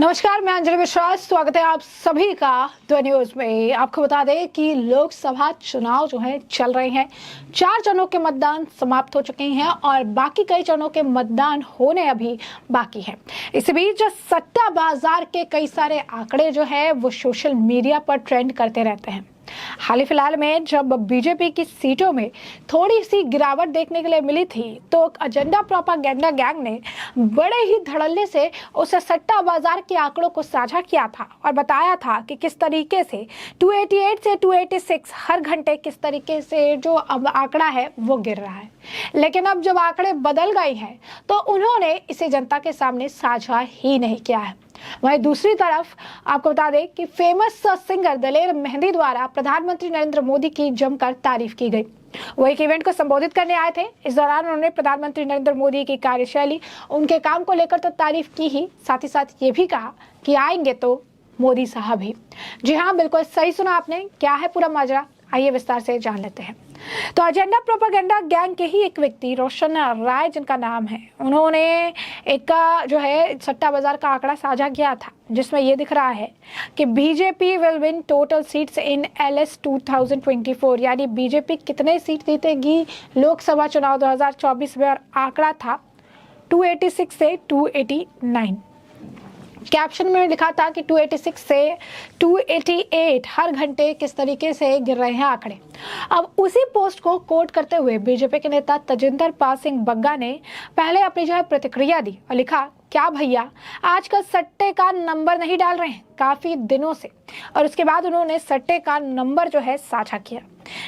नमस्कार, मैं अंजलि विश्वास। स्वागत है आप सभी का द न्यूज में। आपको बता दें कि लोकसभा चुनाव जो है चल रहे हैं। 4 चरणों के मतदान समाप्त हो चुके हैं और बाकी कई चरणों के मतदान होने अभी बाकी है। इस बीच सट्टा बाजार के कई सारे आंकड़े जो है वो सोशल मीडिया पर ट्रेंड करते रहते हैं। हाल ही फिलहाल में जब बीजेपी की सीटों में थोड़ी सी गिरावट देखने के लिए मिली थी तो एजेंडा प्रोपागेंडा गैंग ने बड़े ही धड़ल्ले से उस सट्टा बाजार के आंकड़ों को साझा किया था और बताया था कि किस तरीके से 288 से 286 हर घंटे किस तरीके से जो अब आंकड़ा है वो गिर रहा है। लेकिन अब जब आंकड़े बदल गए हैं तो उन्होंने इसे जनता के सामने साझा ही नहीं किया है। वहीं दूसरी तरफ आपको बता दें कि फेमस सिंगर दलेर मेहंदी द्वारा प्रधानमंत्री नरेंद्र मोदी की जमकर तारीफ की गई। वो एक इवेंट को संबोधित करने आए थे। इस दौरान उन्होंने प्रधानमंत्री नरेंद्र मोदी की कार्यशैली, उनके काम को लेकर तो तारीफ की ही, साथ ही साथ ये भी कहा कि आएंगे तो मोदी साहब ही। जी हाँ, बिल्कुल सही सुना आपने। क्या है पूरा माजरा, आइए विस्तार से जान लेते हैं। तो एजेंडा प्रोपागेंडा गैंग के ही एक व्यक्ति रोशन राय जिनका नाम है, उन्होंने एक जो है सट्टा बाजार का आंकड़ा साझा किया था जिसमें ये दिख रहा है कि BJP will win total seats in LS 2024, यानी बीजेपी कितने सीट जीतेगी लोकसभा चुनाव 2024 में, और आंकड़ा था 286 से 289। कैप्शन में लिखा था कि 286 से 288 हर घंटे किस तरीके से गिर रहे हैं आंकड़े। अब उसी पोस्ट को कोट करते हुए बीजेपी के नेता तजिंदर पाल सिंह बग्गा ने पहले अपनी जो है प्रतिक्रिया दी और लिखा, क्या भैया आजकल सट्टे का नंबर नहीं डाल रहे हैं काफी दिनों से। और उसके बाद उन्होंने सट्टे का नंबर जो है साझा किया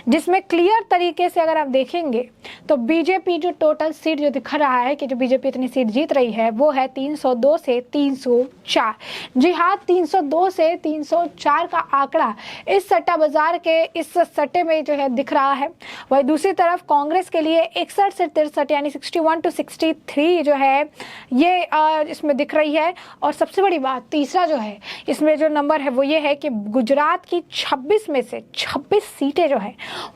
जिसमें क्लियर तरीके से अगर आप देखेंगे तो बीजेपी जो टोटल सीट जो दिख रहा है कि जो बीजेपी इतनी सीट जीत रही है वो है 302 से 304। जी हाँ, 302 से 304 का आंकड़ा इस सट्टा बाजार के इस सट्टे में जो है दिख रहा है। वही दूसरी तरफ कांग्रेस के लिए 61 से 63 यानी 61 to 63 जो है ये इसमें दिख रही है। और सबसे बड़ी बात तीसरा जो है इसमें जो नंबर है वो ये है कि गुजरात की 26 में से 26 सीटें जो है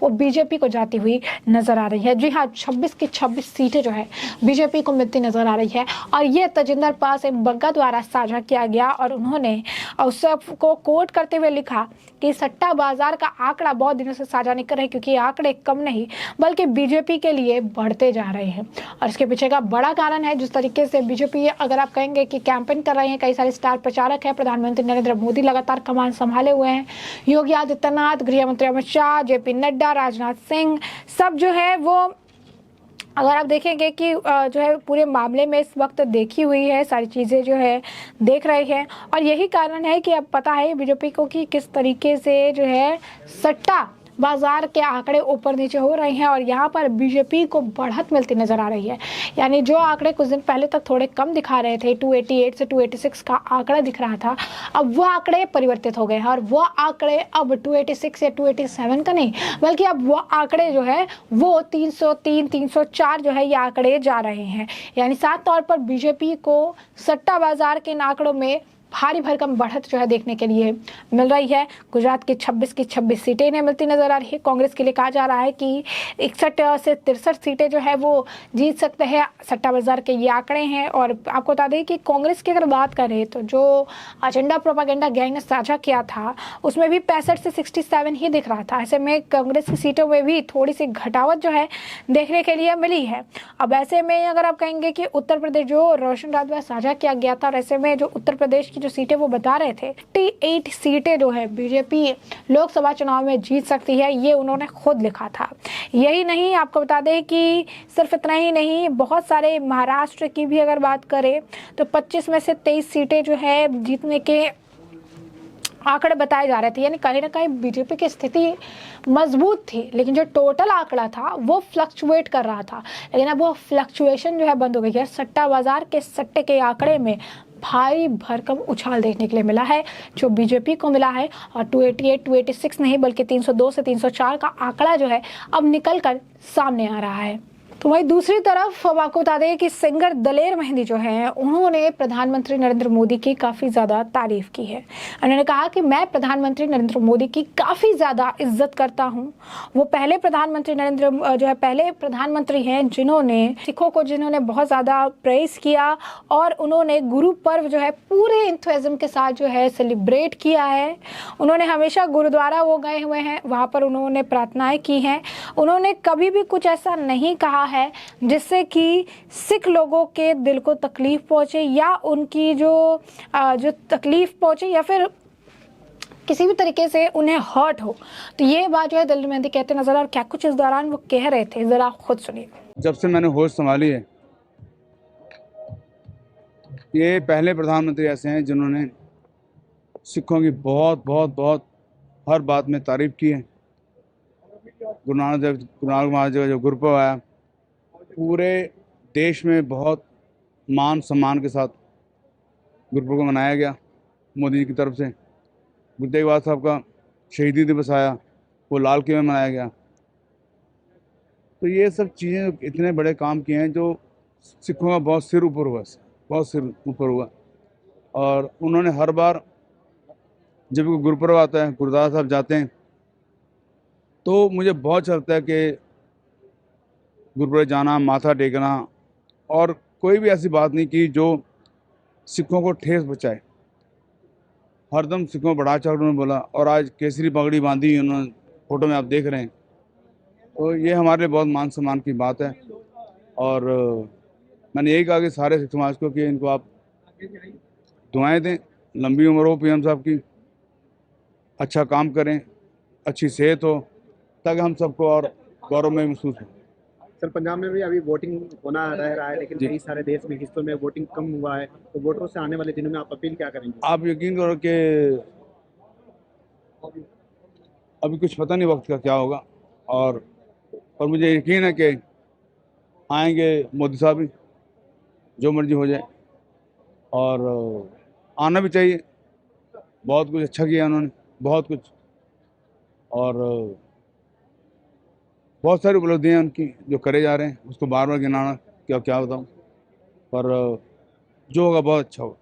वो बीजेपी को जाती हुई नजर आ रही है। जी हाँ, 26 की 26 सीटें जो है बीजेपी को मिलती नजर आ रही है। और ये तजिंदर पाल सिंह बग्गा द्वारा साझा किया गया और उन्होंने उसको कोट करते हुए लिखा कि सट्टा बाजार का आंकड़ा बहुत दिनों से साझा नहीं कर रहे क्योंकि आंकड़े कम नहीं बल्कि बीजेपी के लिए बढ़ते जा रहे हैं। और इसके पीछे का बड़ा कारण है जिस तरीके से बीजेपी, अगर आप कहेंगे कि कैंपेन कर रहे हैं, कई सारे स्टार प्रचारक हैं, प्रधानमंत्री नरेंद्र मोदी लगातार कमान संभाले हुए हैं, योगी आदित्यनाथ, गृह मंत्री अमित शाह, जेपी नड्डा, राजनाथ सिंह, सब जो है वो अगर आप देखेंगे कि जो है पूरे मामले में इस वक्त देखी हुई है, सारी चीज़ें जो है देख रहे हैं। और यही कारण है कि अब पता है बीजेपी को कि किस तरीके से जो है सट्टा बाजार के आंकड़े ऊपर नीचे हो रहे हैं और यहाँ पर बीजेपी को बढ़त मिलती नजर आ रही है। यानी जो आंकड़े कुछ दिन पहले तक थोड़े कम दिखा रहे थे, 288 से 286 का आंकड़ा दिख रहा था, अब वो आंकड़े परिवर्तित हो गए हैं और वो आंकड़े अब 286 या 287 का नहीं बल्कि अब वो आंकड़े जो है वो 303, 304 जो है ये आंकड़े जा रहे हैं। यानी साफ तौर पर बीजेपी को सट्टा बाजार के इन आंकड़ों में भारी भरकम बढ़त जो है देखने के लिए मिल रही है। गुजरात की 26 की 26 सीटें इन्हें मिलती नजर आ रही है। कांग्रेस के लिए कहा जा रहा है कि 61 से 63 सीटें जो है वो जीत सकते हैं। सट्टा बाजार के ये आंकड़े हैं। और आपको बता दें कि कांग्रेस की अगर बात करें तो जो एजेंडा प्रोपागेंडा गैंग ने साझा किया था उसमें भी 65 से 67 ही दिख रहा था। ऐसे में कांग्रेस की सीटों में भी थोड़ी सी घटावट जो है देखने के लिए मिली है। अब ऐसे में अगर आप कहेंगे कि उत्तर प्रदेश जो रोशन राय द्वारा साझा किया गया था और ऐसे में जो उत्तर प्रदेश जो सीटें वो बता रहे थे 88 सीटें जो है बीजेपी लोकसभा चुनाव में जीत सकती है, ये उन्होंने खुद लिखा था। यही नहीं, आपको बता दें कि सिर्फ इतना ही नहीं, बहुत सारे महाराष्ट्र की भी अगर बात करें तो 25 में से 23 सीटें जो है जीतने के आंकड़े बताए जा रहे थे। यानी कहीं ना कहीं बीजेपी की स्थिति मजबूत थी लेकिन जो टोटल आंकड़ा था वो फ्लक्चुएट कर रहा था। लेकिन अब वो फ्लक्चुएशन जो है बंद हो गई है। सट्टा बाजार के सट्टे के आंकड़े में भारी भरकम उछाल देखने के लिए मिला है जो बीजेपी को मिला है। और 288, 286 नहीं बल्कि 302 से 304 का आंकड़ा जो है अब निकल कर सामने आ रहा है। तो वहीं दूसरी तरफ अब आपको बता दें कि सिंगर दलेर मेहंदी जो है उन्होंने प्रधानमंत्री नरेंद्र मोदी की काफ़ी ज़्यादा तारीफ की है। उन्होंने कहा कि मैं प्रधानमंत्री नरेंद्र मोदी की काफ़ी ज़्यादा इज्जत करता हूं। वो पहले प्रधानमंत्री पहले प्रधानमंत्री हैं जिन्होंने सिखों को बहुत ज़्यादा प्रेज किया और उन्होंने गुरु पर्व जो है पूरे इंथुजिज्म के साथ जो है सेलिब्रेट किया है। उन्होंने हमेशा गुरुद्वारा वो गए हुए हैं, वहाँ पर उन्होंने प्रार्थनाएँ की हैं। उन्होंने कभी भी कुछ ऐसा नहीं कहा है जिससे कि सिख लोगों के दिल को तकलीफ पहुंचे या उनकी जो तकलीफ पहुंचे या फिर किसी भी तरीके से उन्हें हर्ट हो। तो ये बात जो है दलेर मेहंदी कहते नजर और क्या कुछ इस दौरान वो कह रहे थे, जरा खुद सुनिए। जब से मैंने होश संभाली है, ये पहले प्रधानमंत्री ऐसे हैं जिन्होंने सिखों की बहुत बहुत बहुत हर बात में तारीफ की है। गुरु नानक महाराज का जो गुरुपर्व आया, पूरे देश में बहुत मान सम्मान के साथ गुरुपर्व को मनाया गया मोदी जी की तरफ से। गुरु तेग बहादुर साहब का शहीदी दिवस आया, वो लाल किले में मनाया गया। तो ये सब चीज़ें इतने बड़े काम किए हैं जो सिखों का बहुत सिर ऊपर हुआ, बहुत सिर ऊपर हुआ। और उन्होंने हर बार जब कोई गुरुपर्व आता है, गुरुद्वारा साहब जाते हैं, तो मुझे बहुत अच्छा लगता है कि गुरुद्वारे जाना, माथा टेकना, और कोई भी ऐसी बात नहीं की जो सिखों को ठेस पहुंचाए। हरदम सिखों को बढ़ा चढ़ उन्होंने बोला, और आज केसरी पगड़ी बांधी उन्होंने, फोटो में आप देख रहे हैं। तो ये हमारे लिए बहुत मान सम्मान की बात है। और मैंने यही कहा कि सारे सिख समाज को कि इनको आप दुआएं दें, लंबी उम्र हो पीएम साहब की, अच्छा काम करें, अच्छी सेहत हो, ताकि हम सबको और गौरव में महसूस हो। सर, पंजाब में भी अभी वोटिंग होना रह रहा है, लेकिन कई सारे देश में हिस्सों में वोटिंग कम हुआ है, तो वोटरों से आने वाले दिनों में आप अपील क्या करेंगे? आप यकीन करो कि अभी कुछ पता नहीं वक्त का क्या होगा, और मुझे यकीन है कि आएंगे मोदी साहब ही, जो मर्जी हो जाए, और आना भी चाहिए। बहुत कुछ अच्छा किया उन्होंने, बहुत कुछ, और बहुत सारी उपलब्धियाँ हैं उनकी जो करे जा रहे हैं, उसको बार बार गिनाना क्या बताऊँ, पर जो होगा बहुत अच्छा होगा।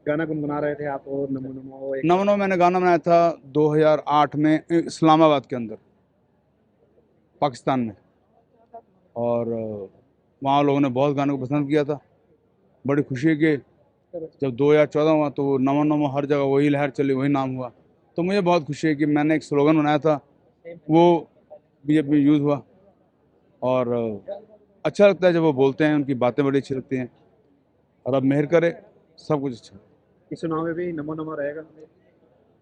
गाना गुनगुना रहे थे आप, और नमो नमो नमो नमो मैंने गाना बनाया था 2008 में इस्लामाबाद के अंदर, पाकिस्तान में, और वहाँ लोगों ने बहुत गाने को पसंद किया था। बड़ी खुशी है कि जब 2014 हुआ तो नमो नमो हर जगह वही लहर चली, वही नाम हुआ। तो मुझे बहुत खुशी है कि मैंने एक स्लोगन बनाया था, वो बीजेपी में यूज़ हुआ, और अच्छा लगता है जब वो बोलते हैं, उनकी बातें बड़ी अच्छी लगती हैं। और अब मेहर करे, सब कुछ अच्छा। इस चुनाव में भी नमो नमो रहेगा?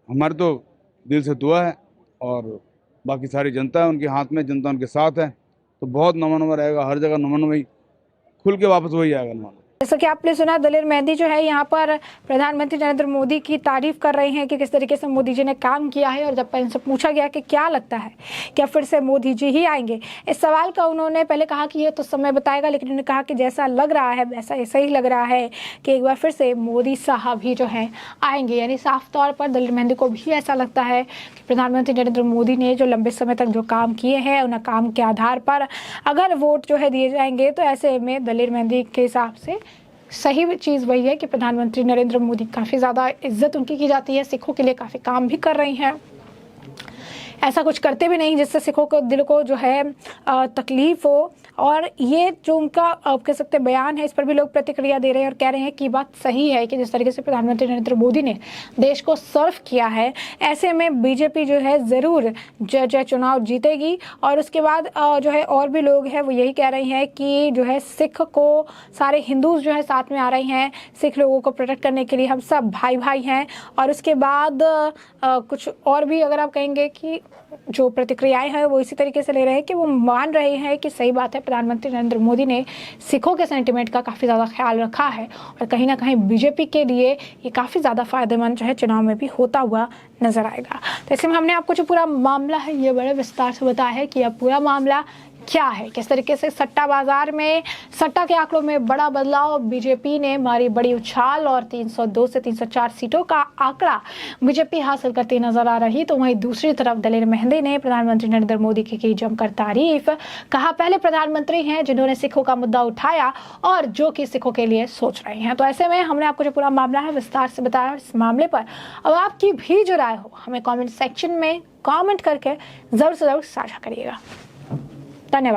हमारे तो दिल से दुआ है, और बाकी सारी जनता है उनके हाथ में, जनता उनके साथ है, तो बहुत नमो नमो रहेगा। हर जगह नमो नमो ही खुल के वापस वही आएगा नमो। जैसा कि आपने सुना, दलेर मेहंदी जो है यहाँ पर प्रधानमंत्री नरेंद्र मोदी की तारीफ कर रहे हैं कि किस तरीके से मोदी जी ने काम किया है। और जब इनसे पूछा गया कि क्या लगता है, क्या फिर से मोदी जी ही आएंगे, इस सवाल का उन्होंने पहले कहा कि ये तो समय बताएगा, लेकिन उन्होंने कहा कि जैसा लग रहा है वैसा ऐसा ही लग रहा है कि एक बार फिर से मोदी साहब ही जो हैं आएंगे। यानी साफ तौर पर दलेर मेहंदी को भी ऐसा लगता है कि प्रधानमंत्री नरेंद्र मोदी ने जो लंबे समय तक जो काम किए हैं, उन काम के आधार पर अगर वोट जो है दिए जाएंगे, तो ऐसे में दलेर मेहंदी के हिसाब से सही चीज़ वही है कि प्रधानमंत्री नरेंद्र मोदी काफ़ी ज़्यादा इज्जत उनकी की जाती है, सिखों के लिए काफ़ी काम भी कर रही हैं। ऐसा कुछ करते भी नहीं जिससे सिखों को दिल को जो है तकलीफ हो। और ये जो उनका आप कह सकते बयान है, इस पर भी लोग प्रतिक्रिया दे रहे हैं और कह रहे हैं कि बात सही है कि जिस तरीके से प्रधानमंत्री नरेंद्र मोदी ने देश को सर्व किया है, ऐसे में बीजेपी जो है ज़रूर जो चुनाव जीतेगी। और उसके बाद जो है और भी लोग हैं वो यही कह रहे हैं कि जो है सिख को सारे हिंदूज जो है साथ में आ रहे हैं, सिख लोगों को प्रोटेक्ट करने के लिए हम सब भाई भाई हैं। और उसके बाद कुछ और भी अगर आप कहेंगे कि जो प्रतिक्रियाएं हैं वो इसी तरीके से ले रहे हैं कि वो मान रहे हैं कि सही बात है, प्रधानमंत्री नरेंद्र मोदी ने सिखों के सेंटिमेंट का काफ़ी ज़्यादा ख्याल रखा है, और कहीं ना कहीं बीजेपी के लिए ये काफ़ी ज़्यादा फायदेमंद जो है चुनाव में भी होता हुआ नजर आएगा। तो इसमें हमने आपको जो पूरा मामला है ये बड़े विस्तार से बताया है कि यह पूरा मामला क्या है, किस तरीके से सट्टा बाजार में सट्टा के आंकड़ों में बड़ा बदलाव, बीजेपी ने मारी बड़ी उछाल और 302 से 304 सीटों का आंकड़ा बीजेपी हासिल करती नजर आ रही। तो वहीं दूसरी तरफ दलेर मेहंदी ने प्रधानमंत्री नरेंद्र मोदी की जमकर तारीफ, कहा पहले प्रधानमंत्री हैं जिन्होंने सिखों का मुद्दा उठाया और जो कि सिखों के लिए सोच रहे हैं। तो ऐसे में हमने आपको जो पूरा मामला है विस्तार से बताया इस मामले पर। अब आपकी भी जो राय हो हमें कमेंट सेक्शन में कमेंट करके जरूर से जरूर साझा करिएगा। धन्यवाद।